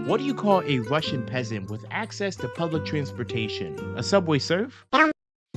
What do you call a Russian peasant with access to public transportation? A subway surf?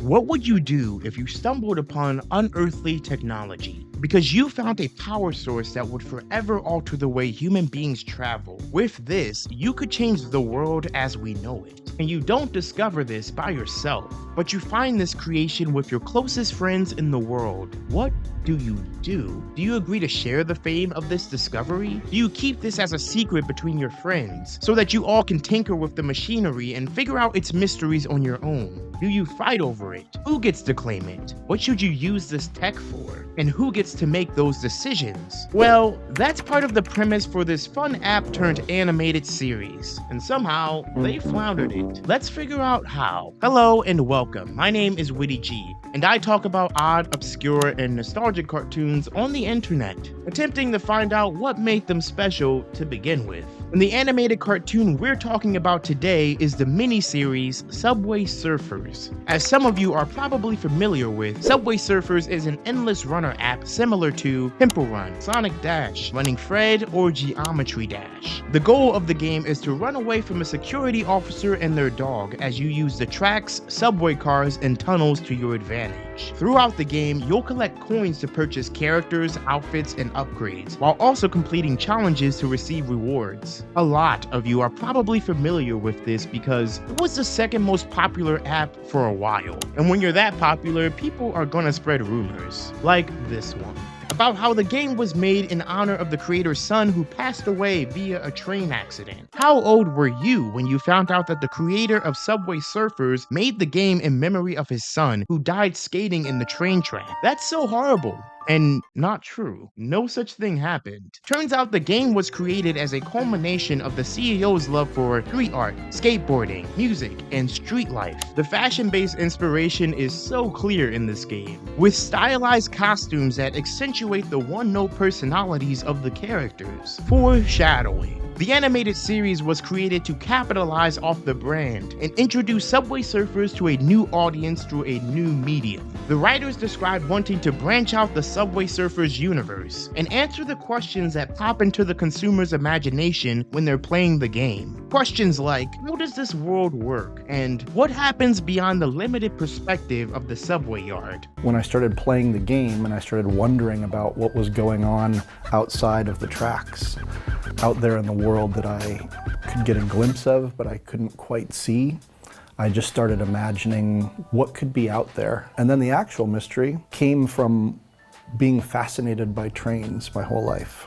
What would you do if you stumbled upon unearthly technology? Because you found a power source that would forever alter the way human beings travel. With this, you could change the world as we know it. And you don't discover this by yourself, but you find this creation with your closest friends in the world. What do you do? Do you agree to share the fame of this discovery? Do you keep this as a secret between your friends so that you all can tinker with the machinery and figure out its mysteries on your own? Do you fight over it? Who gets to claim it? What should you use this tech for? And who gets to make those decisions? Well, that's part of the premise for this fun app turned animated series. And somehow, they floundered it. Let's figure out how. Hello and welcome. My name is Witty G, and I talk about odd, obscure, and nostalgic cartoons on the internet, attempting to find out what made them special to begin with. And the animated cartoon we're talking about today is the mini-series Subway Surfers. As some of you are probably familiar with, Subway Surfers is an endless runner app similar to Temple Run, Sonic Dash, Running Fred, or Geometry Dash. The goal of the game is to run away from a security officer and their dog as you use the tracks, subway cars, and tunnels to your advantage. Throughout the game, you'll collect coins to purchase characters, outfits, and upgrades, while also completing challenges to receive rewards. A lot of you are probably familiar with this because it was the second most popular app for a while. And when you're that popular, people are gonna spread rumors, like this one, about how the game was made in honor of the creator's son who passed away via a train accident. How old were you when you found out that the creator of Subway Surfers made the game in memory of his son who died skating in the train track? That's so horrible. And not true. No such thing happened. Turns out the game was created as a culmination of the CEO's love for street art, skateboarding, music, and street life. The fashion-based inspiration is so clear in this game, with stylized costumes that accentuate the one-note personalities of the characters. Foreshadowing. The animated series was created to capitalize off the brand and introduce Subway Surfers to a new audience through a new medium. The writers described wanting to branch out the Subway Surfers universe and answer the questions that pop into the consumer's imagination when they're playing the game. Questions like, how does this world work? And what happens beyond the limited perspective of the subway yard? When I started playing the game and I started wondering about what was going on outside of the tracks, out there in the world that I could get a glimpse of, but I couldn't quite see, I just started imagining what could be out there. And then the actual mystery came from being fascinated by trains my whole life.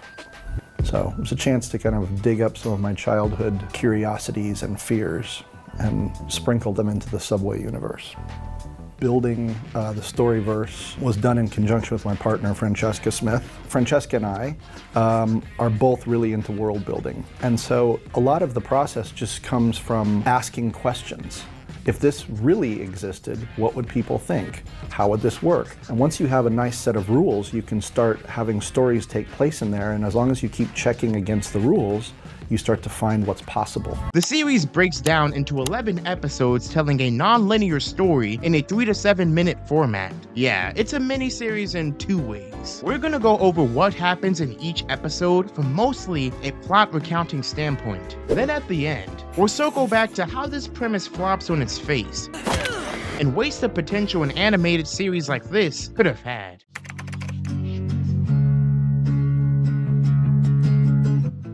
So it was a chance to kind of dig up some of my childhood curiosities and fears and sprinkle them into the Subway universe. Building the Storyverse was done in conjunction with my partner, Francesca Smith. Francesca and I are both really into world building. And so a lot of the process just comes from asking questions. If this really existed, what would people think? How would this work? And once you have a nice set of rules, you can start having stories take place in there. And as long as you keep checking against the rules, you start to find what's possible. The series breaks down into 11 episodes telling a non-linear story in a 3 to 7 minute format. Yeah, it's a mini-series in 2 ways. We're gonna go over what happens in each episode from mostly a plot recounting standpoint. Then at the end, we'll circle back to how this premise flops on its face and waste the potential an animated series like this could have had.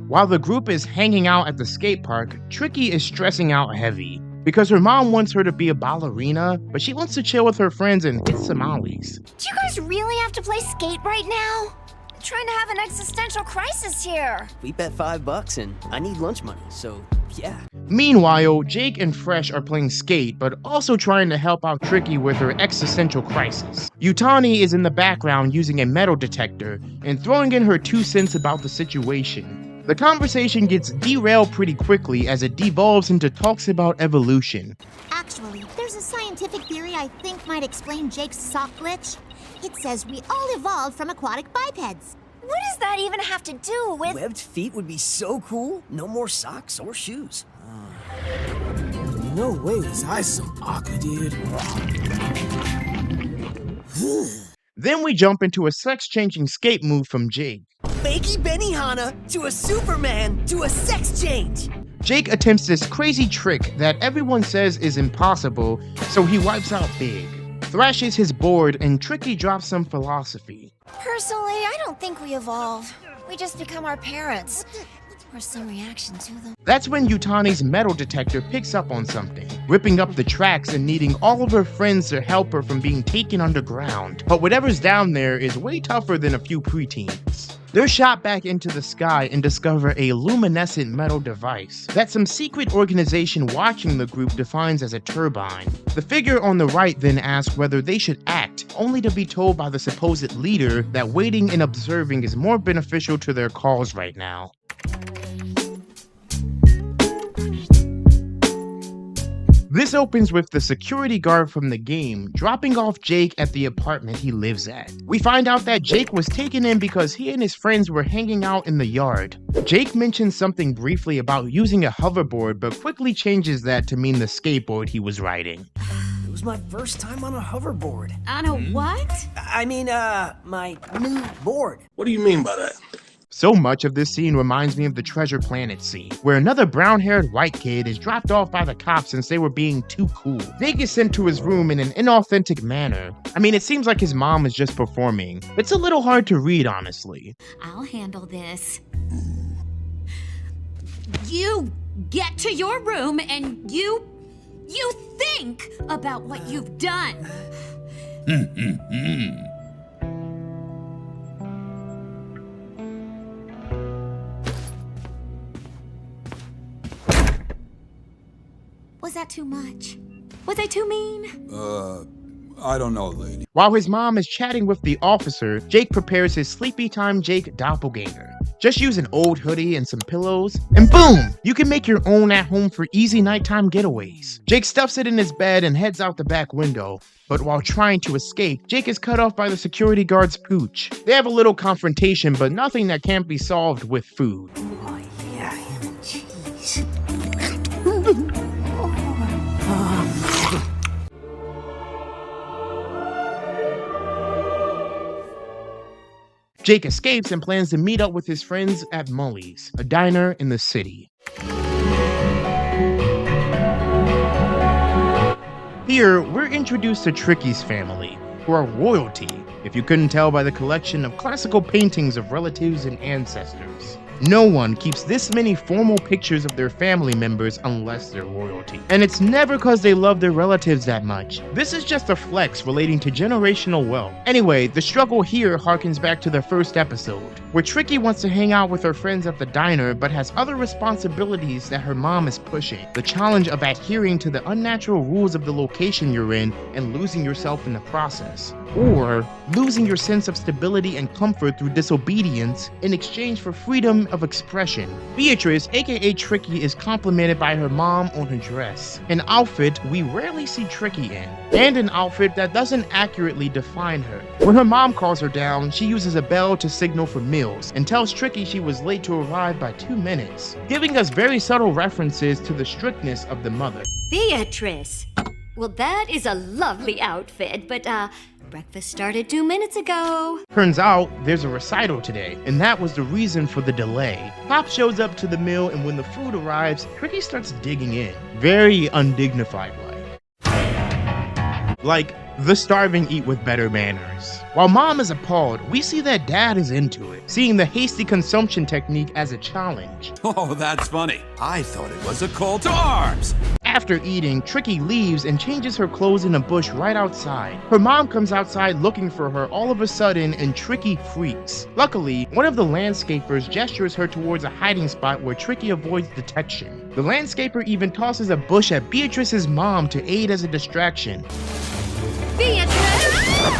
While the group is hanging out at the skate park, Tricky is stressing out heavy because her mom wants her to be a ballerina, but she wants to chill with her friends and hit some ollies. Do you guys really have to play skate right now? I'm trying to have an existential crisis here. We bet $5 and I need lunch money, so yeah. Meanwhile, Jake and Fresh are playing skate, but also trying to help out Tricky with her existential crisis. Utani is in the background using a metal detector and throwing in her 2 cents about the situation. The conversation gets derailed pretty quickly as it devolves into talks about evolution. Actually, there's a scientific theory I think might explain Jake's sock glitch. It says we all evolved from aquatic bipeds. What does that even have to do with... Webbed feet would be so cool. No more socks or shoes. No way was I so awkward, dude. Then we jump into a sex-changing skate move from Jake. Fakey Benihana to a Superman to a sex change. Jake attempts this crazy trick that everyone says is impossible, so he wipes out big, thrashes his board, and Tricky drops some philosophy. Personally, I don't think we evolve. We just become our parents. Or some reaction to them. That's when Utani's metal detector picks up on something, ripping up the tracks and needing all of her friends to help her from being taken underground. But whatever's down there is way tougher than a few preteens. They're shot back into the sky and discover a luminescent metal device that some secret organization watching the group defines as a turbine. The figure on the right then asks whether they should act, only to be told by the supposed leader that waiting and observing is more beneficial to their cause right now. This opens with the security guard from the game dropping off Jake at the apartment he lives at. We find out that Jake was taken in because he and his friends were hanging out in the yard. Jake mentions something briefly about using a hoverboard, but quickly changes that to mean the skateboard he was riding. It was my first time on a hoverboard. On a what? I mean, my new board. What do you mean by that? So much of this scene reminds me of the Treasure Planet scene, where another brown-haired white kid is dropped off by the cops since they were being too cool. Jake is sent to his room in an inauthentic manner. I mean, it seems like his mom is just performing. It's a little hard to read, honestly. I'll handle this. You get to your room and you think about what you've done. Was that too much? Was I too mean? I don't know, lady. While his mom is chatting with the officer, Jake prepares his Sleepy Time Jake doppelganger. Just use an old hoodie and some pillows, and boom! You can make your own at home for easy nighttime getaways. Jake stuffs it in his bed and heads out the back window. But while trying to escape, Jake is cut off by the security guard's pooch. They have a little confrontation, but nothing that can't be solved with food. Oh, yeah, cheese. Jake escapes and plans to meet up with his friends at Mully's, a diner in the city. Here, we're introduced to Tricky's family, who are royalty, if you couldn't tell by the collection of classical paintings of relatives and ancestors. No one keeps this many formal pictures of their family members unless they're royalty. And it's never because they love their relatives that much. This is just a flex relating to generational wealth. Anyway, the struggle here harkens back to the first episode, where Tricky wants to hang out with her friends at the diner but has other responsibilities that her mom is pushing. The challenge of adhering to the unnatural rules of the location you're in and losing yourself in the process. Or losing your sense of stability and comfort through disobedience in exchange for freedom of expression. Beatrice, aka Tricky, is complimented by her mom on her dress, an outfit we rarely see Tricky in, and an outfit that doesn't accurately define her. When her mom calls her down, she uses a bell to signal for meals and tells Tricky she was late to arrive by 2 minutes, giving us very subtle references to the strictness of the mother. Beatrice. Well, that is a lovely outfit, but breakfast started 2 minutes ago. Turns out there's a recital today, and that was the reason for the delay. Pop shows up to the meal, and when the food arrives, Tricky starts digging in. Very undignified like the starving eat with better manners. While mom is appalled, we see that dad is into it, seeing the hasty consumption technique as a challenge. Oh, that's funny. I thought it was a call to arms. After eating, Tricky leaves and changes her clothes in a bush right outside. Her mom comes outside looking for her all of a sudden, and Tricky freaks. Luckily, one of the landscapers gestures her towards a hiding spot where Tricky avoids detection. The landscaper even tosses a bush at Beatrice's mom to aid as a distraction. Beatrice!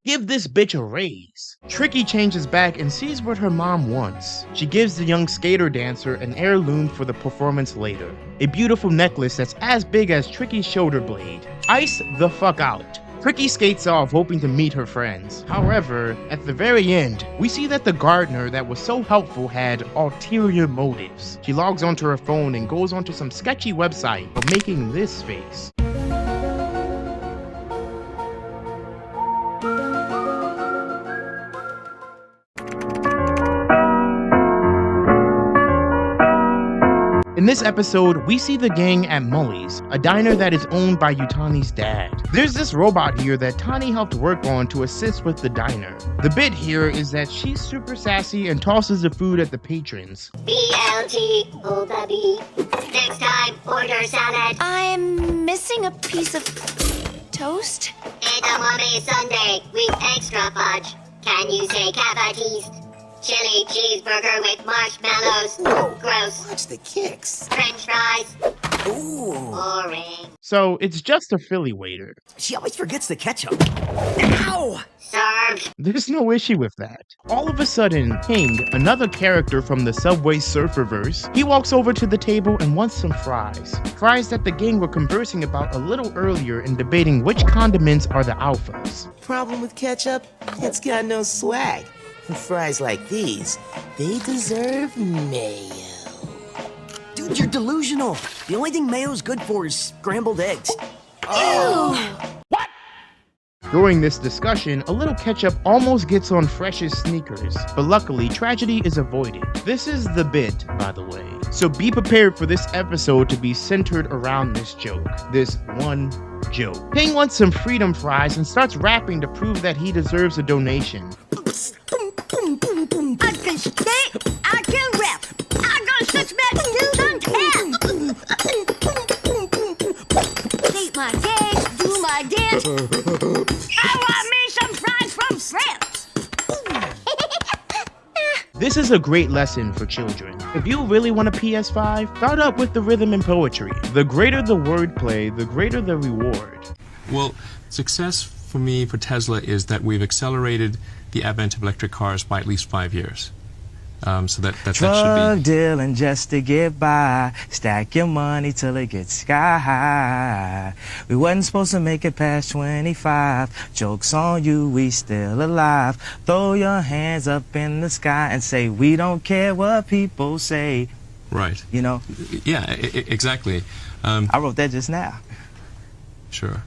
Give this bitch a raise. Tricky changes back and sees what her mom wants. She gives the young skater dancer an heirloom for the performance later. A beautiful necklace that's as big as Tricky's shoulder blade. Ice the fuck out. Tricky skates off hoping to meet her friends. However, at the very end, we see that the gardener that was so helpful had ulterior motives. She logs onto her phone and goes onto some sketchy website for making this face. In this episode, we see the gang at Mully's, a diner that is owned by Utani's dad. There's this robot here that Tani helped work on to assist with the diner. The bit here is that she's super sassy and tosses the food at the patrons. BLT, hold the B. Next time, order salad. I'm missing a piece of toast. Edamame sundae with extra fudge. Can you say cavaties? Chili cheeseburger with marshmallows. Whoa. Gross. Watch the kicks. French fries. Ooh. Boring. So it's just a Philly waiter. She always forgets the ketchup. Ow! Served. There's no issue with that. All of a sudden, King, another character from the Subway Surferverse, he walks over to the table and wants some fries. Fries that the gang were conversing about a little earlier and debating which condiments are the alphas. Problem with ketchup? It's got no swag. Fries like these, they deserve mayo. Dude, you're delusional. The only thing mayo's good for is scrambled eggs. During this discussion, a little ketchup almost gets on Fresh's sneakers, but luckily, tragedy is avoided. This is the bit, by the way. So be prepared for this episode to be centered around this joke. This one joke. King wants some freedom fries and starts rapping to prove that he deserves a donation. I can skate, I can rap. I got such bad skills on tap. Eat my cake, do my dance. I want me some fries from Frens. This is a great lesson for children. If you really want a PS5, start up with the rhythm and poetry. The greater the wordplay, the greater the reward. Well, success for me, for Tesla, is that we've accelerated the advent of electric cars by at least 5 years. So that should Drug be. dealing just to get by. Stack your money till it gets sky high. We wasn't supposed to make it past 25. Joke's on you, we still alive. Throw your hands up in the sky and say, we don't care what people say. Right. You know? Yeah, exactly. I wrote that just now. Sure.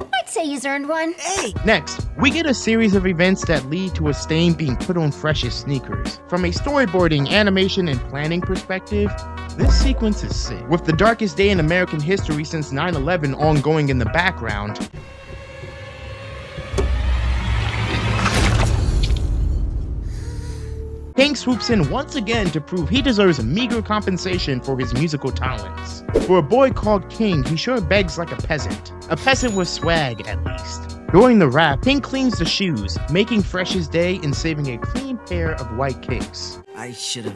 I'd say he's earned one. Hey! Next, we get a series of events that lead to a stain being put on Fresh's sneakers. From a storyboarding, animation, and planning perspective, this sequence is sick. With the darkest day in American history since 9/11 ongoing in the background, King swoops in once again to prove he deserves meager compensation for his musical talents. For a boy called King, he sure begs like a peasant. A peasant with swag, at least. During the rap, King cleans the shoes, making Fresh's day and saving a clean pair of white kicks. I should've...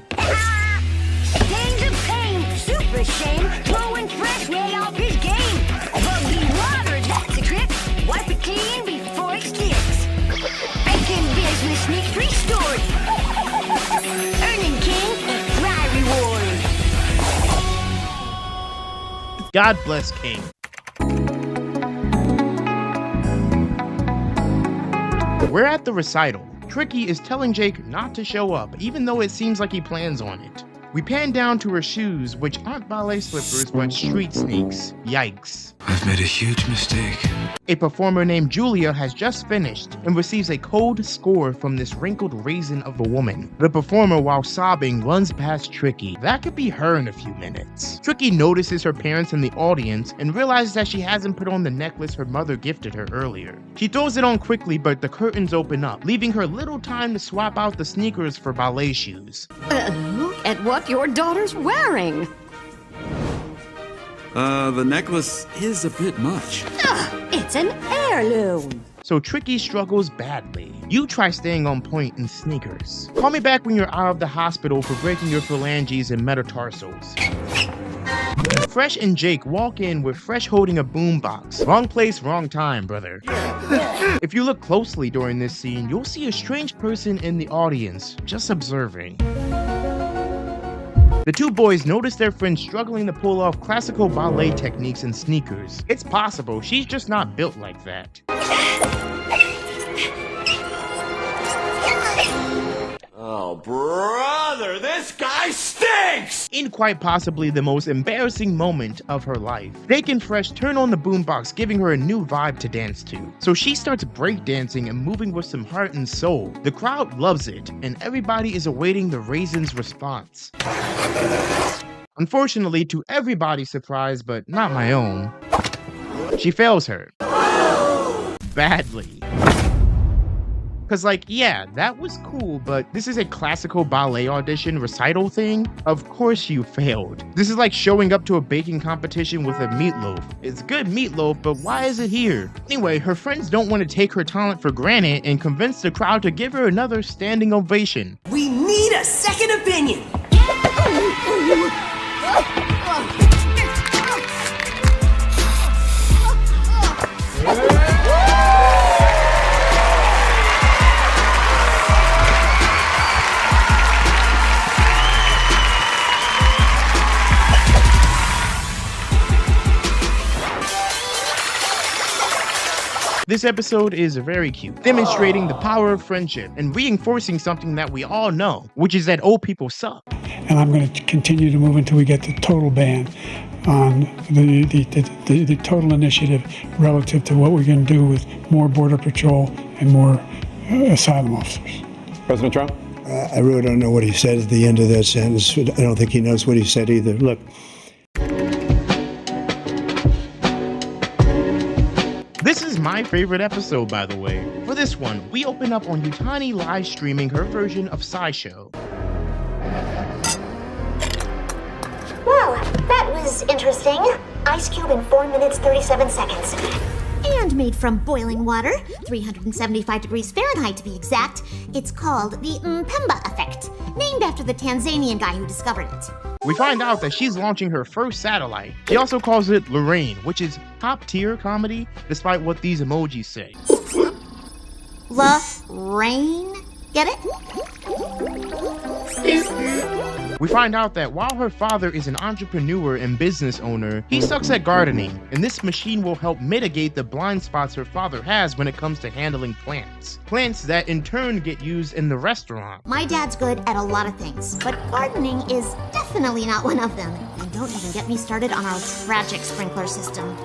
Stains of pain, super shame. Throwing Fresh way off his game. Bubbly water, that's a trick. Wipe it clean before it sticks. Making business sneak restored. Earning King a fry reward. God bless King. We're at the recital. Tricky is telling Jake not to show up, even though it seems like he plans on it. We pan down to her shoes, which aren't ballet slippers, but street sneaks. Yikes. I've made a huge mistake. A performer named Julia has just finished and receives a cold score from this wrinkled raisin of a woman. The performer, while sobbing, runs past Tricky. That could be her in a few minutes. Tricky notices her parents in the audience and realizes that she hasn't put on the necklace her mother gifted her earlier. She throws it on quickly, but the curtains open up, leaving her little time to swap out the sneakers for ballet shoes. Look at what your daughter's wearing. The necklace is a bit much. It's an heirloom. So Tricky struggles badly. You try staying on point in sneakers. Call me back when you're out of the hospital for breaking your phalanges and metatarsals. Fresh and Jake walk in with Fresh holding a boombox. Wrong place, wrong time, brother. If you look closely during this scene, you'll see a strange person in the audience, just observing. The two boys notice their friend struggling to pull off classical ballet techniques in sneakers. It's possible, she's just not built like that. Oh, brother, this guy stinks! in quite possibly the most embarrassing moment of her life. Jake and Fresh turn on the boombox, giving her a new vibe to dance to. So she starts breakdancing and moving with some heart and soul. The crowd loves it, and everybody is awaiting the Raisin's response. Unfortunately, to everybody's surprise, but not my own, she fails her. Badly. Cause like, yeah, that was cool, but this is a classical ballet audition recital thing. Of course you failed. This is like showing up to a baking competition with a meatloaf. It's good meatloaf, but why is it here? Anyway, her friends don't want to take her talent for granted and convince the crowd to give her another standing ovation. We need a second opinion. This episode is very cute, demonstrating the power of friendship and reinforcing something that we all know, which is that old people suck. And I'm going to continue to move until we get the total ban on the total initiative relative to what we're going to do with more Border Patrol and more asylum officers. President Trump? I really don't know what he said at the end of that sentence. I don't think he knows what he said either. Look. This is my favorite episode, by the way. For this one, we open up on Utani live streaming her version of SciShow. Well, that was interesting. Ice cube in 4 minutes 37 seconds. And made from boiling water, 375 degrees Fahrenheit to be exact. It's called the Mpemba effect, named after the Tanzanian guy who discovered it. We find out that she's launching her first satellite. She also calls it Lorraine, which is top-tier comedy, despite what these emojis say. Lorraine? Get it? We find out that while her father is an entrepreneur and business owner, he sucks at gardening, and this machine will help mitigate the blind spots her father has when it comes to handling plants. Plants that in turn get used in the restaurant. My dad's good at a lot of things, but gardening is definitely not one of them. And don't even get me started on our tragic sprinkler system.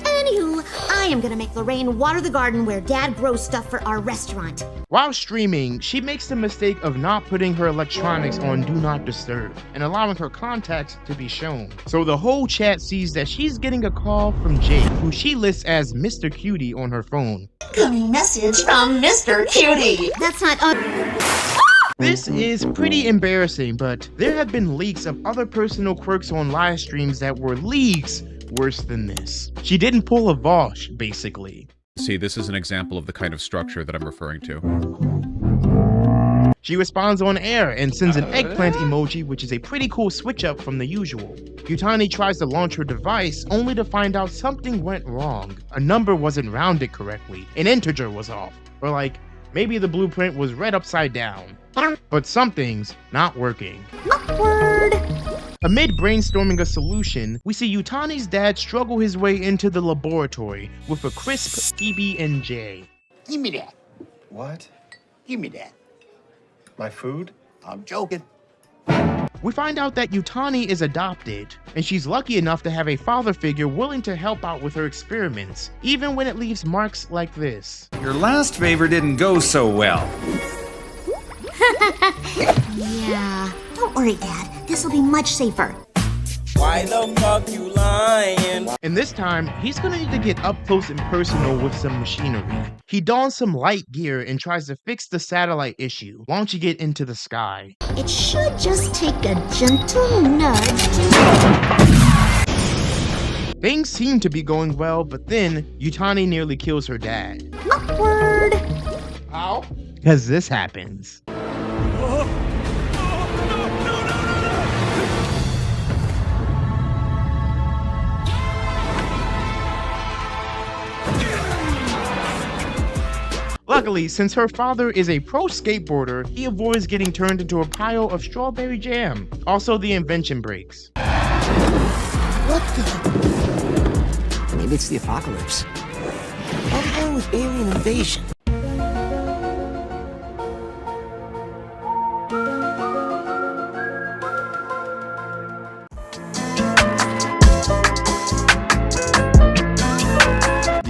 Anywho, I am gonna make Lorraine water the garden where Dad grows stuff for our restaurant. While streaming, she makes the mistake of not putting her electronics on Do Not Disturb and allowing her contacts to be shown. So the whole chat sees that she's getting a call from Jake, who she lists as Mr. Cutie on her phone. Incoming message from Mr. Cutie. That's not This is pretty embarrassing, but there have been leaks of other personal quirks on live streams that were leaks worse than this. She didn't pull a Vosh, basically. See, this is an example of the kind of structure that I'm referring to. She responds on air and sends an eggplant emoji, which is a pretty cool switch up from the usual. Utani tries to launch her device, only to find out something went wrong. A number wasn't rounded correctly, an integer was off, or like, maybe the blueprint was read upside down. But something's not working. Awkward. Amid brainstorming a solution, we see Utani's dad struggle his way into the laboratory with a crisp PB&J. Give me that. What? Give me that. My food? I'm joking. We find out that Utani is adopted, and she's lucky enough to have a father figure willing to help out with her experiments, even when it leaves marks like this. Your last favor didn't go so well. Yeah. Don't worry, Dad. This'll be much safer. Why the fuck you lying? And this time, he's gonna need to get up close and personal with some machinery. He dons some light gear and tries to fix the satellite issue, launching it into the sky. It should just take a gentle nudge to... Things seem to be going well, but then Utani nearly kills her dad. Awkward. How? Because this happens. Luckily, since her father is a pro skateboarder, he avoids getting turned into a pile of strawberry jam. Also, the invention breaks. What the? Maybe it's the apocalypse. I'm going with alien invasion.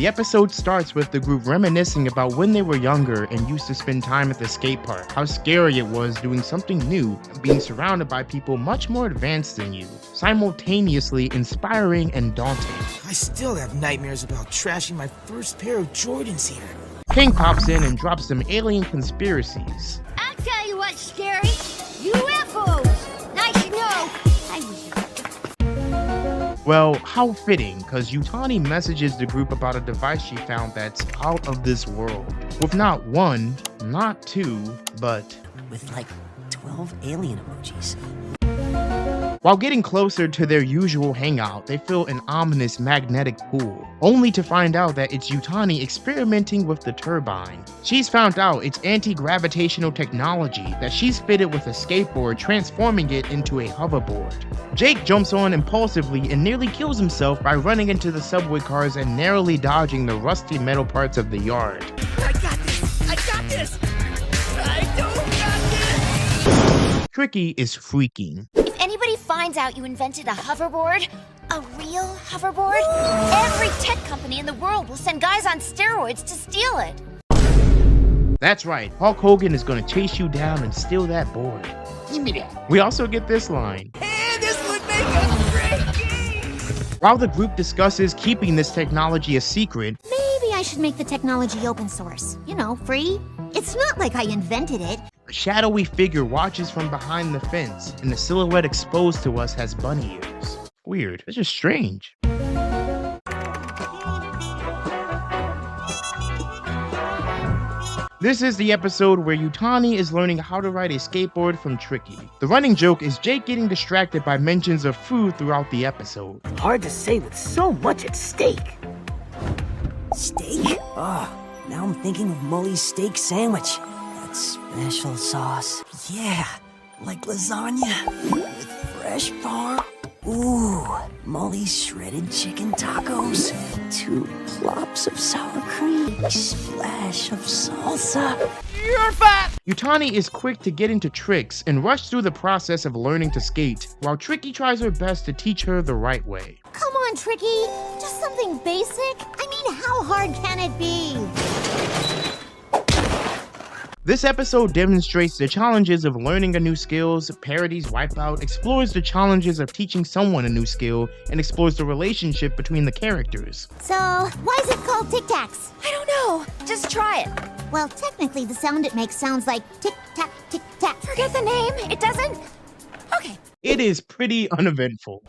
The episode starts with the group reminiscing about when they were younger and used to spend time at the skate park, how scary it was doing something new and being surrounded by people much more advanced than you, simultaneously inspiring and daunting. I still have nightmares about trashing my first pair of Jordans here. King pops in and drops some alien conspiracies. I'll tell you what's scary. UFOs. Nice to know. I was... Well, how fitting, cause Utani messages the group about a device she found that's out of this world. With not one, not two, but... with like 12 alien emojis. While getting closer to their usual hangout, they feel an ominous magnetic pull, only to find out that it's Utani experimenting with the turbine. She's found out it's anti-gravitational technology that she's fitted with a skateboard, transforming it into a hoverboard. Jake jumps on impulsively and nearly kills himself by running into the subway cars and narrowly dodging the rusty metal parts of the yard. I got this! I got this! I don't got this! Tricky is freaking. If anybody finds out you invented a hoverboard, a real hoverboard, every tech company in the world will send guys on steroids to steal it. That's right, Hulk Hogan is gonna chase you down and steal that board. Give me that. We also get this line. Hey, this would make a great game! While the group discusses keeping this technology a secret, Maybe I should make the technology open source. You know, free. It's not like I invented it. a shadowy figure watches from behind the fence, and the silhouette exposed to us has bunny ears. Weird. It's just strange. This is the episode where Utani is learning how to ride a skateboard from Tricky. The running joke is Jake getting distracted by mentions of food throughout the episode. Hard to say with so much at stake. Steak? Now I'm thinking of Molly's steak sandwich. That special sauce. Yeah, like lasagna with fresh parm. Ooh, Molly's shredded chicken tacos. 2 plops of sour cream. Splash of salsa. You're fat! Utani is quick to get into tricks and rush through the process of learning to skate, while Tricky tries her best to teach her the right way. Come on, Tricky. Just something basic. I mean, how hard can it be? This episode demonstrates the challenges of learning a new skill, parodies Wipeout, explores the challenges of teaching someone a new skill, and explores the relationship between the characters. So, why is it called Tic Tacs? I don't know. Just try it. Well, technically, the sound it makes sounds like tic-tac, tic-tac. Forget the name. It doesn't. Okay. It is pretty uneventful.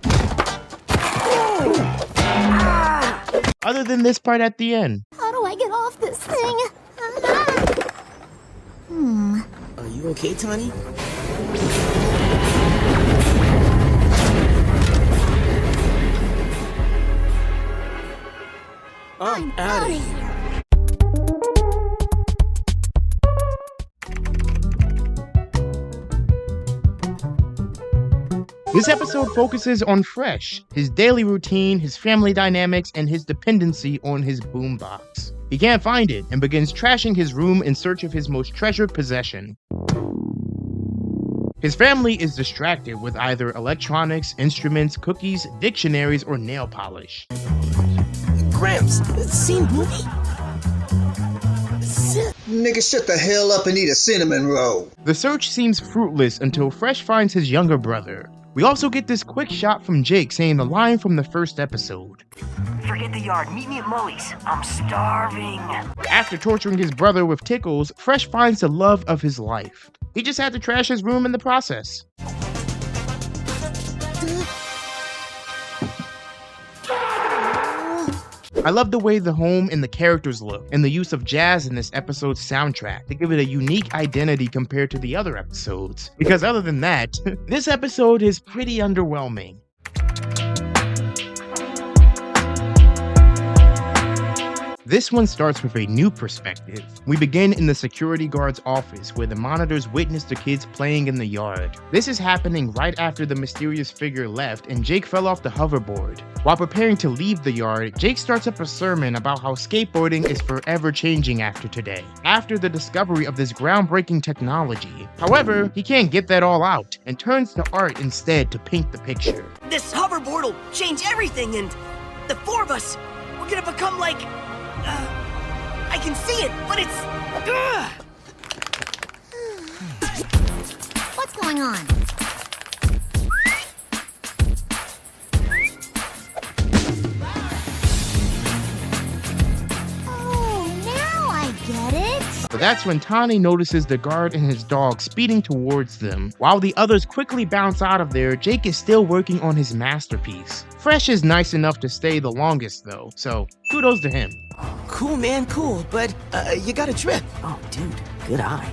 Other than this part at the end. How do I get off this thing? Are you okay, Tani? I'm out of here. This episode focuses on Fresh, his daily routine, his family dynamics, and his dependency on his boombox. He can't find it and begins trashing his room in search of his most treasured possession. His family is distracted with either electronics, instruments, cookies, dictionaries, or nail polish. Gramps, seen movie? Nigga, shut the hell up and eat a cinnamon roll. The search seems fruitless until Fresh finds his younger brother. We also get this quick shot from Jake saying the line from the first episode. Forget the yard. Meet me at Molly's. I'm starving. After torturing his brother with tickles, Fresh finds the love of his life. He just had to trash his room in the process. I love the way the home and the characters look, and the use of jazz in this episode's soundtrack to give it a unique identity compared to the other episodes. Because other than that, this episode is pretty underwhelming. This one starts with a new perspective. We begin in the security guard's office where the monitors witness the kids playing in the yard. This is happening right after the mysterious figure left and Jake fell off the hoverboard. While preparing to leave the yard, Jake starts up a sermon about how skateboarding is forever changing after today, after the discovery of this groundbreaking technology. However, he can't get that all out and turns to art instead to paint the picture. This hoverboard will change everything, and the 4 of us, we're gonna become like I can see it, but it's... What's going on? Oh, now I get it. But that's when Tani notices the guard and his dog speeding towards them. While the others quickly bounce out of there, Jake is still working on his masterpiece. Fresh is nice enough to stay the longest though, so kudos to him. Cool, man, cool, but you got a trip. Oh, dude, good eye.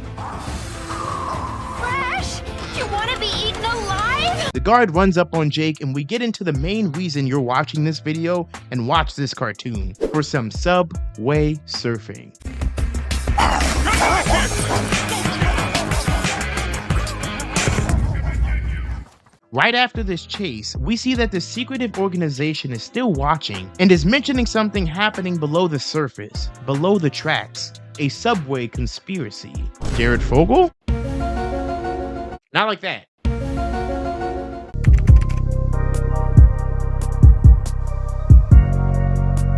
Fresh, you want to be eaten alive? The guard runs up on Jake and we get into the main reason you're watching this video and watch this cartoon, for some subway surfing. Right after this chase, we see that the secretive organization is still watching and is mentioning something happening below the surface, below the tracks, a subway conspiracy. Jared Fogle? Not like that.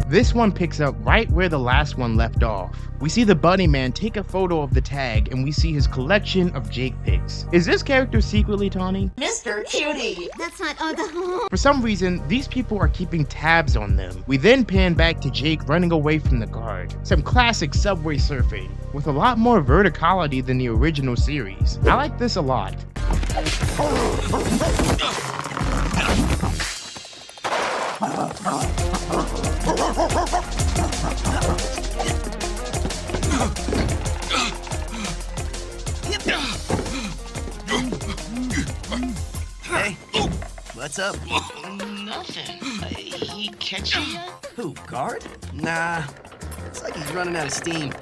This one picks up right where the last one left off. We see the bunny man take a photo of the tag and we see his collection of Jake pics. Is this character secretly Tawny? Mr. Cutie! That's not the... For some reason, these people are keeping tabs on them. We then pan back to Jake running away from the guard. Some classic subway surfing, with a lot more verticality than the original series. I like this a lot. Hey, what's up? Nothing. He catch you yet? Who, guard? Nah, it's like he's running out of steam.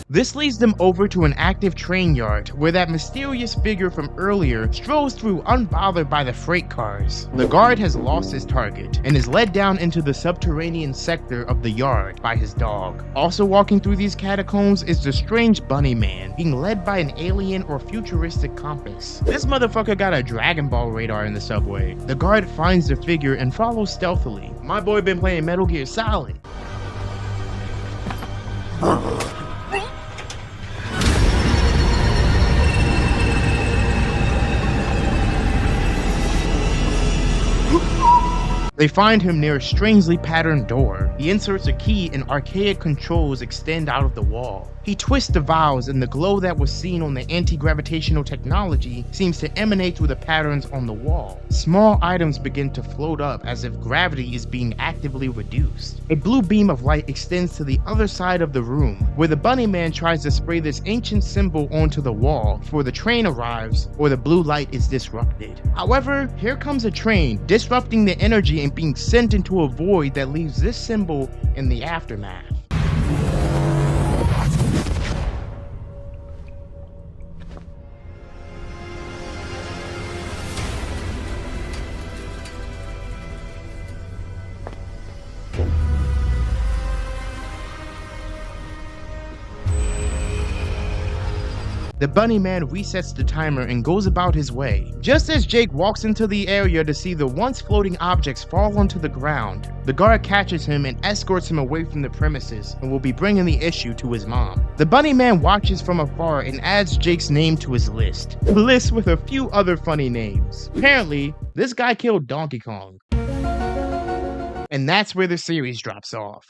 This leads them over to an active train yard where that mysterious figure from earlier strolls through unbothered by the freight cars. The guard has lost his target and is led down into the subterranean sector of the yard by his dog. Also walking through these catacombs is the strange bunny man being led by an alien or futuristic compass. This motherfucker got a Dragon Ball radar in the subway. The guard finds the figure and follows stealthily. My boy been playing Metal Gear Solid. They find him near a strangely patterned door. He inserts a key and archaic controls extend out of the wall. He twists the valves and the glow that was seen on the anti-gravitational technology seems to emanate through the patterns on the wall. Small items begin to float up as if gravity is being actively reduced. A blue beam of light extends to the other side of the room, where the bunny man tries to spray this ancient symbol onto the wall before the train arrives or the blue light is disrupted. However, here comes a train, disrupting the energy and being sent into a void that leaves this symbol in the aftermath. The bunny man resets the timer and goes about his way. Just as Jake walks into the area to see the once floating objects fall onto the ground, the guard catches him and escorts him away from the premises and will be bringing the issue to his mom. The bunny man watches from afar and adds Jake's name to his list. A list with a few other funny names. Apparently, this guy killed Donkey Kong. And that's where the series drops off.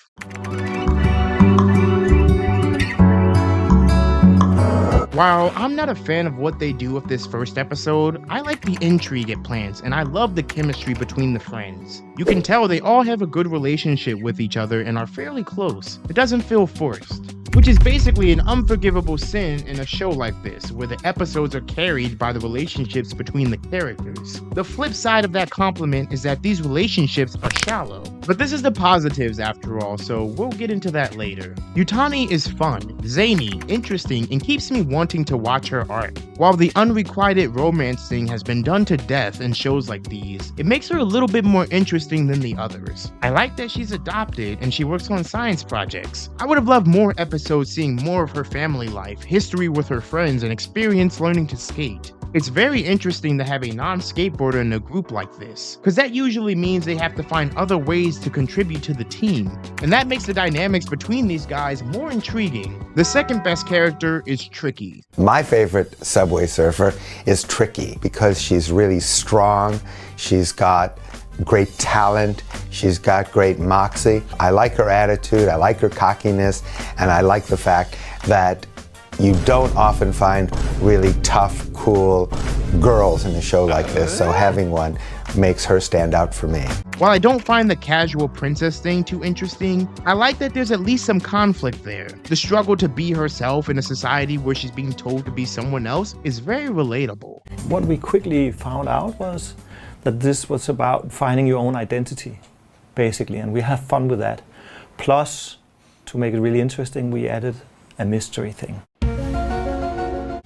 While I'm not a fan of what they do with this first episode, I like the intrigue it plants and I love the chemistry between the friends. You can tell they all have a good relationship with each other and are fairly close. It doesn't feel forced, which is basically an unforgivable sin in a show like this, where the episodes are carried by the relationships between the characters. The flip side of that compliment is that these relationships are shallow. But this is the positives after all, so we'll get into that later. Utani is fun, zany, interesting, and keeps me wanting to watch her art. While the unrequited romance thing has been done to death in shows like these, it makes her a little bit more interesting than the others. I like that she's adopted and she works on science projects. I would have loved more episodes seeing more of her family life, history with her friends, and experience learning to skate. It's very interesting to have a non-skateboarder in a group like this, because that usually means they have to find other ways to contribute to the team, and that makes the dynamics between these guys more intriguing. The second best character is Tricky. My favorite Subway Surfer is Tricky because she's really strong, she's got great talent, she's got great moxie. I like her attitude, I like her cockiness, and I like the fact that you don't often find really tough, cool girls in a show like this, so having one makes her stand out for me. While I don't find the casual princess thing too interesting, I like that there's at least some conflict there. The struggle to be herself in a society where she's being told to be someone else is very relatable. What we quickly found out was that this was about finding your own identity, basically, and we have fun with that. Plus, to make it really interesting, we added a mystery thing.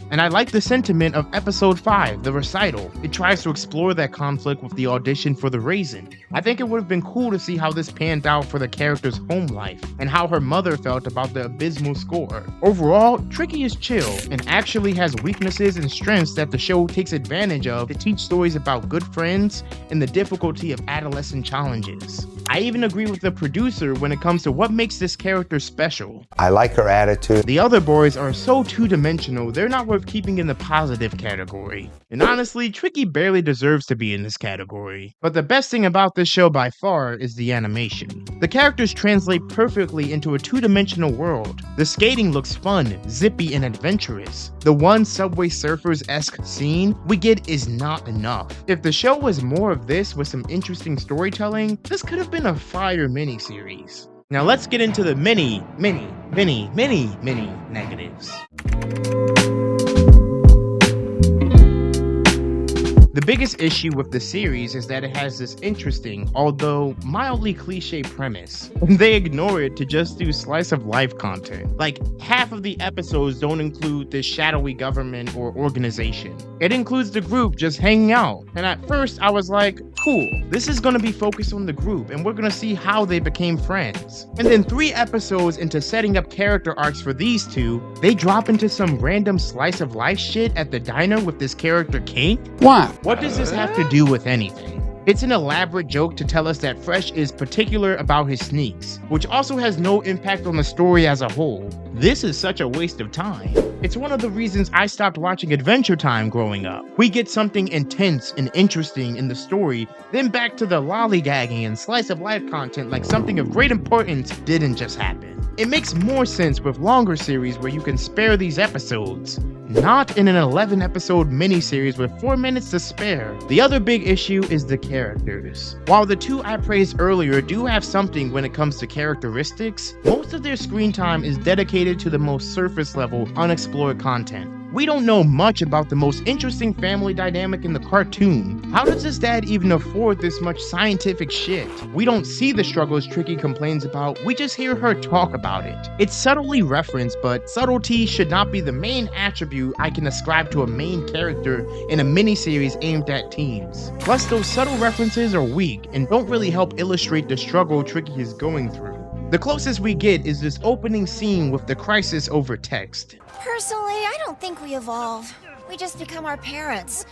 And I like the sentiment of episode 5, the recital. It tries to explore that conflict with the audition for the raisin. I think it would have been cool to see how this panned out for the character's home life, and how her mother felt about the abysmal score. Overall, Tricky is chill, and actually has weaknesses and strengths that the show takes advantage of to teach stories about good friends and the difficulty of adolescent challenges. I even agree with the producer when it comes to what makes this character special. I like her attitude. The other boys are so two-dimensional, they're not worth keeping in the positive category. And honestly, Tricky barely deserves to be in this category. But the best thing about this show by far is the animation. The characters translate perfectly into a two-dimensional world. The skating looks fun, zippy, and adventurous. The one Subway Surfers-esque scene we get is not enough. If the show was more of this with some interesting storytelling, this could have been a fire miniseries. Now let's get into the many negatives. The biggest issue with the series is that it has this interesting, although mildly cliche premise. They ignore it to just do slice of life content. Like, half of the episodes don't include this shadowy government or organization. It includes the group just hanging out. And at first I was like, cool, this is gonna be focused on the group and we're gonna see how they became friends. And then 3 episodes into setting up character arcs for these two, they drop into some random slice of life shit at the diner with this character Kate. Why? What does this have to do with anything? It's an elaborate joke to tell us that Fresh is particular about his sneaks, which also has no impact on the story as a whole. This is such a waste of time. It's one of the reasons I stopped watching Adventure Time growing up. We get something intense and interesting in the story, then back to the lollygagging and slice of life content like something of great importance didn't just happen. It makes more sense with longer series where you can spare these episodes, not in an 11-episode miniseries with 4 minutes to spare. The other big issue is the characters. While the 2 I praised earlier do have something when it comes to characteristics, most of their screen time is dedicated to the most surface level, unexplored content. We don't know much about the most interesting family dynamic in the cartoon. How does this dad even afford this much scientific shit? We don't see the struggles Tricky complains about, we just hear her talk about it. It's subtly referenced, but subtlety should not be the main attribute I can ascribe to a main character in a miniseries aimed at teens. Plus, those subtle references are weak and don't really help illustrate the struggle Tricky is going through. The closest we get is this opening scene with the crisis over text. Personally, I don't think we evolve. We just become our parents.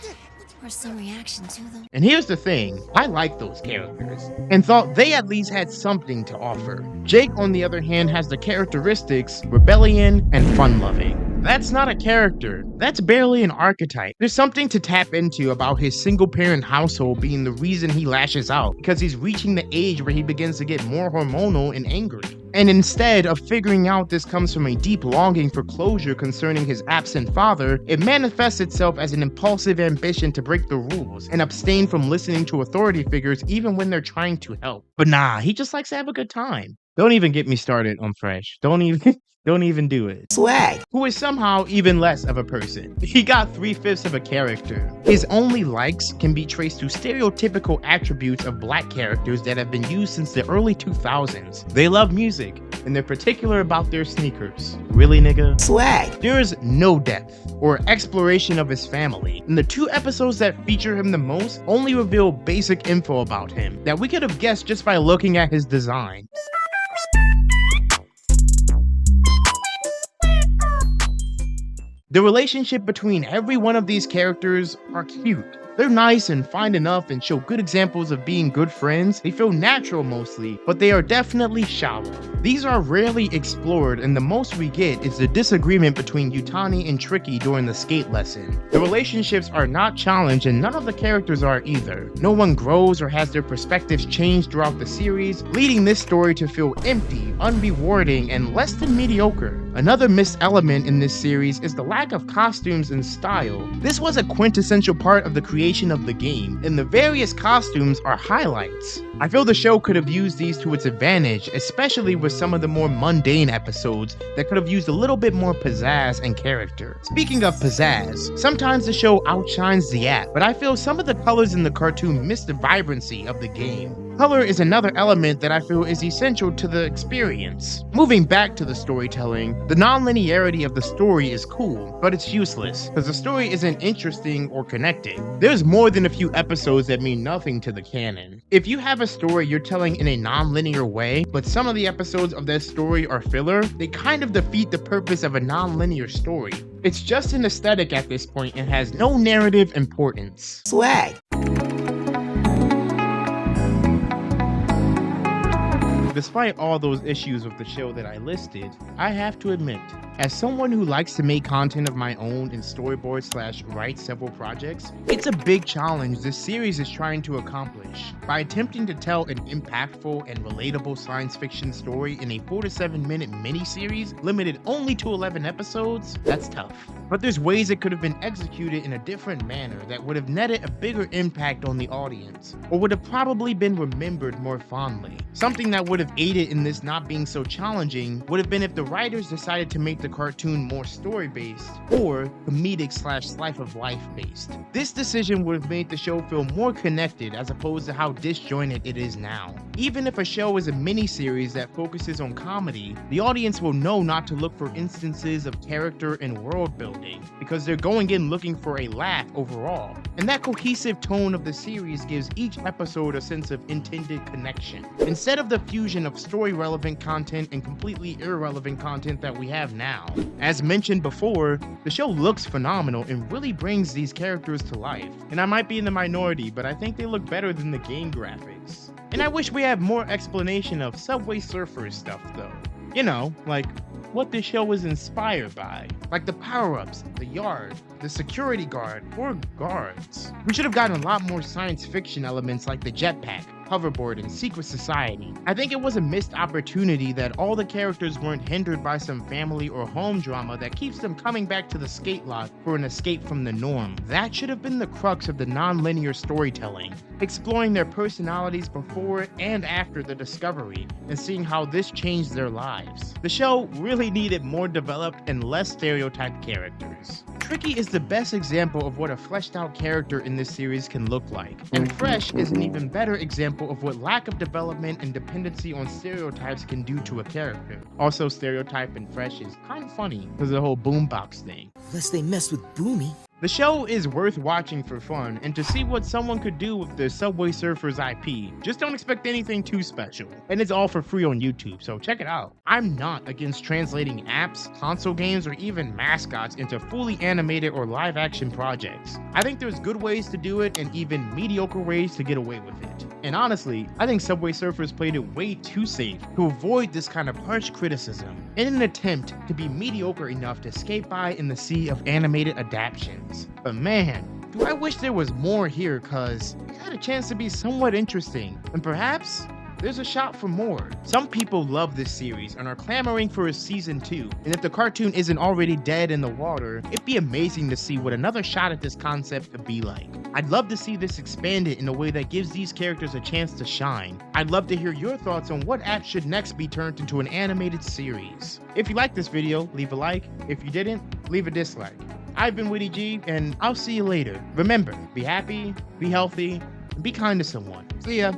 Or some reaction to them. And here's the thing, I like those characters, and thought they at least had something to offer. Jake, on the other hand, has the characteristics rebellion and fun-loving. That's not a character, that's barely an archetype. There's something to tap into about his single-parent household being the reason he lashes out, because he's reaching the age where he begins to get more hormonal and angry. And instead of figuring out this comes from a deep longing for closure concerning his absent father, it manifests itself as an impulsive ambition to break the rules and abstain from listening to authority figures even when they're trying to help. But nah, he just likes to have a good time. Don't even get me started on Fresh. Don't even do it. Swag. Who is somehow even less of a person. He got 3/5 of a character. His only likes can be traced to stereotypical attributes of black characters that have been used since the early 2000s. They love music, and they're particular about their sneakers. Really, nigga? Swag. There is no depth or exploration of his family, and the 2 episodes that feature him the most only reveal basic info about him that we could have guessed just by looking at his design. The relationship between every one of these characters are cute. They're nice and fine enough and show good examples of being good friends. They feel natural mostly, but they are definitely shallow. These are rarely explored, and the most we get is the disagreement between Utani and Tricky during the skate lesson. The relationships are not challenged, and none of the characters are either. No one grows or has their perspectives changed throughout the series, leading this story to feel empty, unrewarding, and less than mediocre. Another missed element in this series is the lack of costumes and style. This was a quintessential part of the creation of the game, and the various costumes are highlights. I feel the show could have used these to its advantage, especially with some of the more mundane episodes that could have used a little bit more pizzazz and character. Speaking of pizzazz, sometimes the show outshines the app, but I feel some of the colors in the cartoon miss the vibrancy of the game. Color is another element that I feel is essential to the experience. Moving back to the storytelling, the non-linearity of the story is cool, but it's useless, because the story isn't interesting or connected. There's more than a few episodes that mean nothing to the canon. If you have a story you're telling in a non-linear way, but some of the episodes of that story are filler, they kind of defeat the purpose of a non-linear story. It's just an aesthetic at this point and has no narrative importance. Swag. Despite all those issues with the show that I listed, I have to admit, as someone who likes to make content of my own and storyboard/write several projects, it's a big challenge this series is trying to accomplish. By attempting to tell an impactful and relatable science fiction story in a 4 to 7 minute mini-series limited only to 11 episodes, that's tough. But there's ways it could have been executed in a different manner that would have netted a bigger impact on the audience, or would have probably been remembered more fondly. Something that would have aided in this not being so challenging would have been if the writers decided to make the cartoon more story-based or comedic/slice-of-life based. This decision would have made the show feel more connected as opposed to how disjointed it is now. Even if a show is a mini-series that focuses on comedy, the audience will know not to look for instances of character and world building, because they're going in looking for a laugh overall. And that cohesive tone of the series gives each episode a sense of intended connection, instead of the fusion of story-relevant content and completely irrelevant content that we have now. As mentioned before, the show looks phenomenal and really brings these characters to life. And I might be in the minority, but I think they look better than the game graphics. And I wish we had more explanation of Subway Surfers stuff though. You know, like what the show was inspired by. Like the power-ups, the yard, the security guard, or guards. We should have gotten a lot more science fiction elements like the jetpack, hoverboard, and secret society. I think it was a missed opportunity that all the characters weren't hindered by some family or home drama that keeps them coming back to the skate lot for an escape from the norm. That should have been the crux of the non-linear storytelling, exploring their personalities before and after the discovery, and seeing how this changed their lives. The show really needed more developed and less stereotyped characters. Tricky is the best example of what a fleshed out character in this series can look like, and Fresh is an even better example of what lack of development and dependency on stereotypes can do to a character. Also, stereotype in Fresh is kind of funny because of the whole boombox thing. Unless they mess with Boomy. The show is worth watching for fun and to see what someone could do with the Subway Surfers IP. Just don't expect anything too special. And it's all for free on YouTube, so check it out. I'm not against translating apps, console games, or even mascots into fully animated or live action projects. I think there's good ways to do it and even mediocre ways to get away with it. And honestly, I think Subway Surfers played it way too safe to avoid this kind of harsh criticism in an attempt to be mediocre enough to skate by in the sea of animated adaptions. But man, do I wish there was more here, cause it had a chance to be somewhat interesting, and perhaps there's a shot for more. Some people love this series and are clamoring for a season 2, and if the cartoon isn't already dead in the water, it'd be amazing to see what another shot at this concept could be like. I'd love to see this expanded in a way that gives these characters a chance to shine. I'd love to hear your thoughts on what app should next be turned into an animated series. If you liked this video, leave a like. If you didn't, leave a dislike. I've been Witty G, and I'll see you later. Remember, be happy, be healthy, and be kind to someone. See ya.